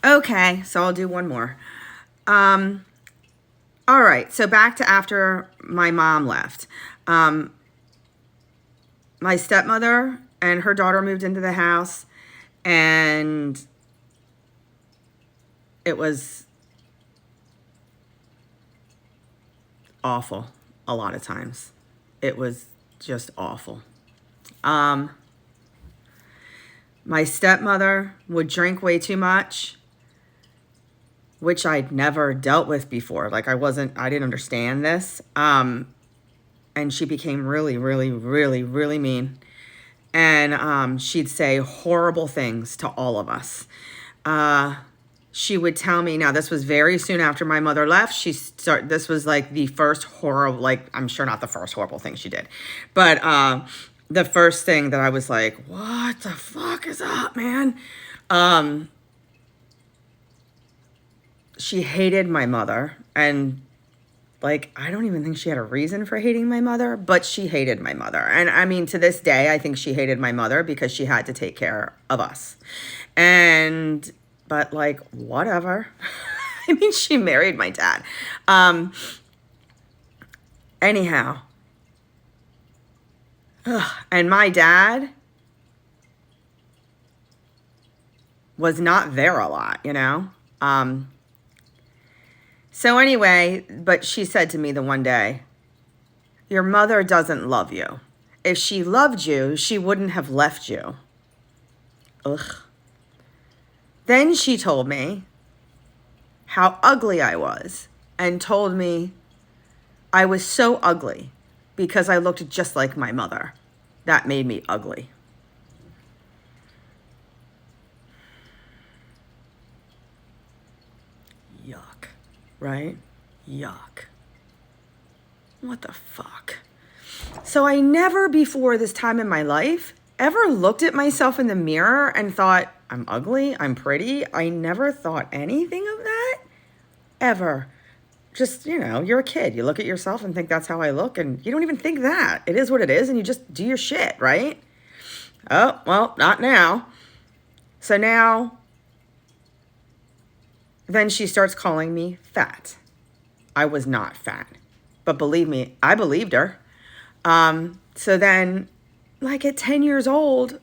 Okay, so I'll do one more. Um, all right, so back to after my mom left. Um, my stepmother and her daughter moved into the house, and it was awful a lot of times. It was just awful. Um, my stepmother would drink way too much, which I'd never dealt with before. Like I didn't understand this. And she became really, really, really, really mean. And she'd say horrible things to all of us. She would tell me, now this was very soon after my mother left. This was like the first horrible, like, I'm sure not the first horrible thing she did, but the first thing that I was like, what the fuck is up, man? She hated my mother, and like, I don't even think she had a reason for hating my mother, but she hated my mother. And I mean, to this day, I think she hated my mother because she had to take care of us. But like, whatever. I mean, she married my dad. Anyhow. Ugh. And my dad was not there a lot, you know? So anyway, but she said to me the one day, your mother doesn't love you. If she loved you, she wouldn't have left you. Ugh. Then she told me how ugly I was and told me I was so ugly because I looked just like my mother. That made me ugly. Yuck, right? Yuck. What the fuck? So I never before this time in my life ever looked at myself in the mirror and thought, I'm ugly, I'm pretty. I never thought anything of that, ever. Just, you're a kid. You look at yourself and think that's how I look, and you don't even think that. It is what it is, and you just do your shit, right? Oh, well, not now. So now, then she starts calling me fat. I was not fat. But believe me, I believed her. So then, like at 10 years old,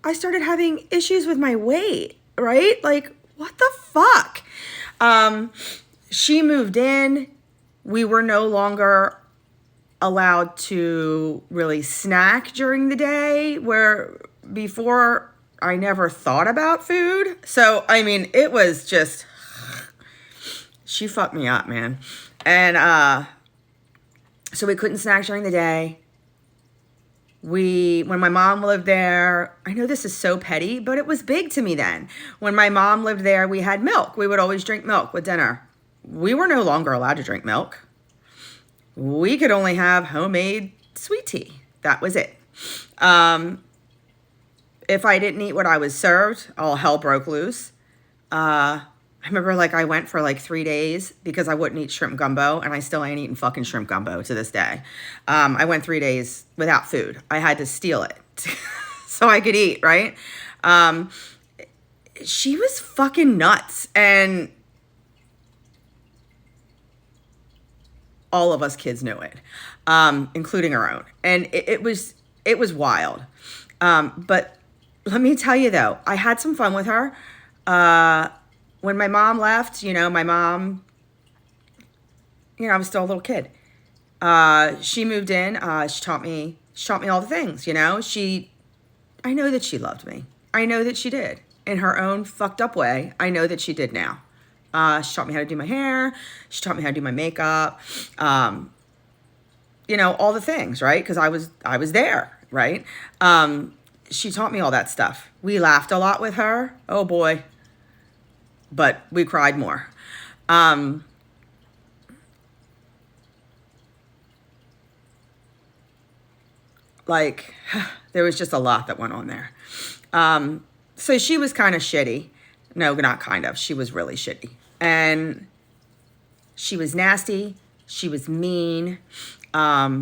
I started having issues with my weight, right? Like, what the fuck? She moved in. We were no longer allowed to really snack during the day, where before I never thought about food. So, I mean, it was just, she fucked me up, man. And so we couldn't snack during the day. When my mom lived there, I know this is so petty, but it was big to me then. When my mom lived there, we had milk. We would always drink milk with dinner. We were no longer allowed to drink milk. We could only have homemade sweet tea. That was it. If I didn't eat what I was served, all hell broke loose. I remember I went for 3 days because I wouldn't eat shrimp gumbo, and I still ain't eating fucking shrimp gumbo to this day. I went 3 days without food. I had to steal it so I could eat, right? She was fucking nuts, and all of us kids knew it, including our own. And it was wild. But let me tell you though, I had some fun with her. When my mom left, my mom, I was still a little kid. She moved in. She taught me all the things, I know that she loved me. I know that she did. In her own fucked up way, I know that she did now. She taught me how to do my hair. She taught me how to do my makeup. All the things, right? Because I was there, right? She taught me all that stuff. We laughed a lot with her. Oh boy. But we cried more. There was just a lot that went on there. So she was kind of shitty. No, not kind of. She was really shitty. And she was nasty. She was mean. I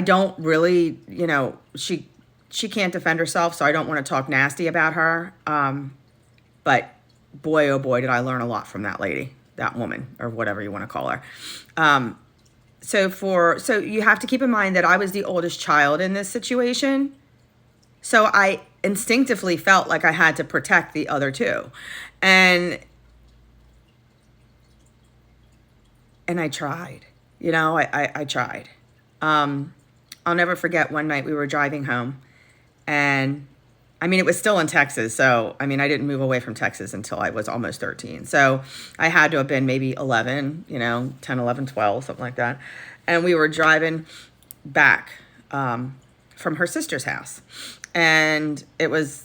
don't really, she she can't defend herself, so I don't want to talk nasty about her. But boy, oh boy, did I learn a lot from that lady, that woman, or whatever you want to call her. So you have to keep in mind that I was the oldest child in this situation. So I instinctively felt like I had to protect the other two. And I tried, I tried. I'll never forget one night we were driving home, and it was still in Texas. So, I didn't move away from Texas until I was almost 13. So I had to have been maybe 11, 10, 11, 12, something like that. And we were driving back from her sister's house. And it was,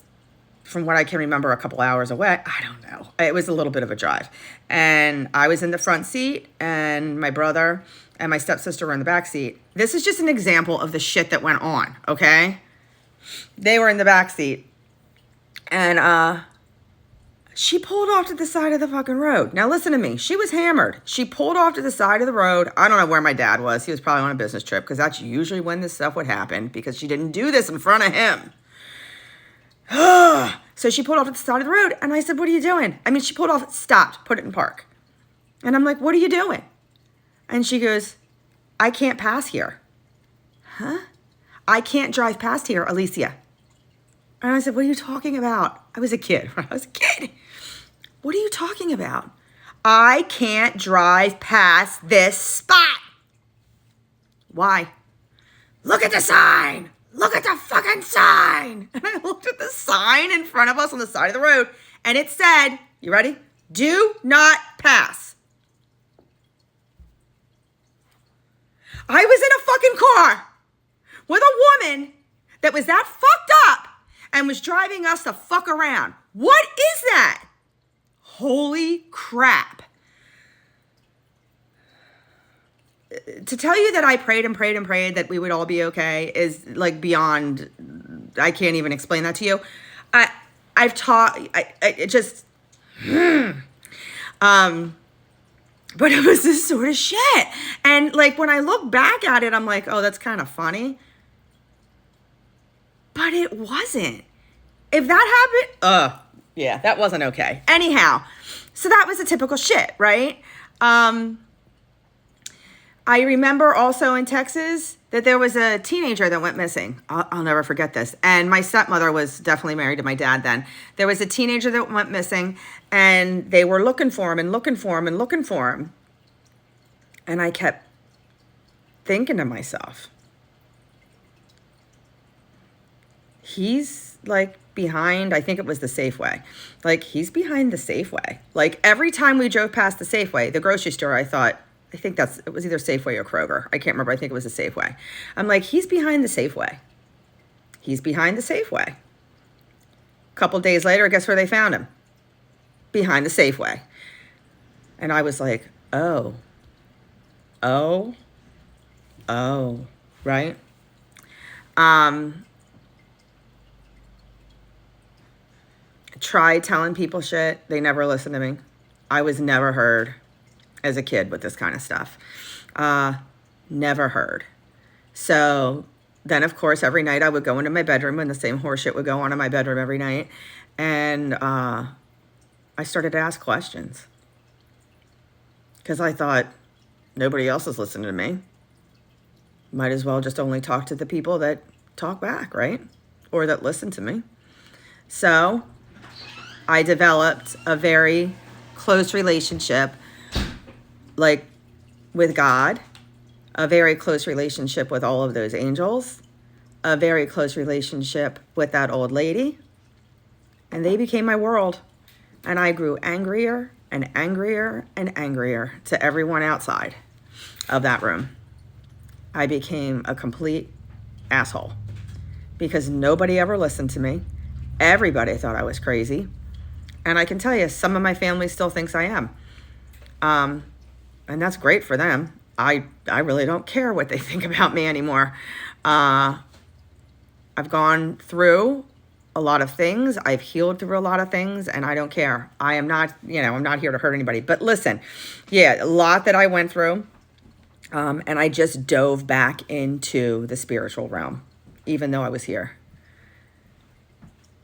from what I can remember, a couple hours away. I don't know. It was a little bit of a drive. And I was in the front seat, and my brother and my stepsister were in the back seat. This is just an example of the shit that went on, okay? They were in the back seat, and she pulled off to the side of the fucking road. Now listen to me. She was hammered. She pulled off to the side of the road. I don't know where my dad was. He was probably on a business trip, because that's usually when this stuff would happen, because she didn't do this in front of him. So she pulled off at the side of the road, and I said, what are you doing? She pulled off, stopped, put it in park. And I'm like, what are you doing? And she goes, I can't pass here. Huh? I can't drive past here, Alicia. And I said, what are you talking about? I was a kid. What are you talking about? I can't drive past this spot. Why? Look at the sign. Look at the fucking sign. And I looked at the sign in front of us on the side of the road, and it said, you ready? Do not pass. I was in a fucking car with a woman that was that fucked up and was driving us the fuck around. What is that? Holy crap. To tell you that I prayed and prayed and prayed that we would all be okay is like beyond, I can't even explain that to you. But it was this sort of shit. And like, when I look back at it, I'm like, oh, that's kind of funny. But it wasn't. If that happened, yeah, that wasn't okay. Anyhow, so that was a typical shit, right? I remember also in Texas that there was a teenager that went missing. I'll never forget this. And my stepmother was definitely married to my dad then. There was a teenager that went missing, and they were looking for him and looking for him and looking for him. And I kept thinking to myself, he's like behind, I think it was the Safeway. Like, he's behind the Safeway. Like, every time we drove past the Safeway, the grocery store, I think it was either Safeway or Kroger. I can't remember. I think it was a Safeway. I'm like, he's behind the Safeway. He's behind the Safeway. A couple days later, guess where they found him? Behind the Safeway. And I was like, oh, right? Tried telling people shit. They never listened to me. I was never heard as a kid with this kind of stuff. Never heard. So then, of course, every night I would go into my bedroom, and the same horseshit would go on in my bedroom every night. And I started to ask questions, because I thought, nobody else is listening to me. Might as well just only talk to the people that talk back, right? Or that listen to me. So I developed a very close relationship, like, with God, a very close relationship with all of those angels, a very close relationship with that old lady, and they became my world. And I grew angrier and angrier and angrier to everyone outside of that room. I became a complete asshole, because nobody ever listened to me. Everybody thought I was crazy. And I can tell you, some of my family still thinks I am. And that's great for them. I really don't care what they think about me anymore. I've gone through a lot of things. I've healed through a lot of things, and I don't care. I am not, I'm not here to hurt anybody. But listen, yeah, a lot that I went through. And I just dove back into the spiritual realm, even though I was here.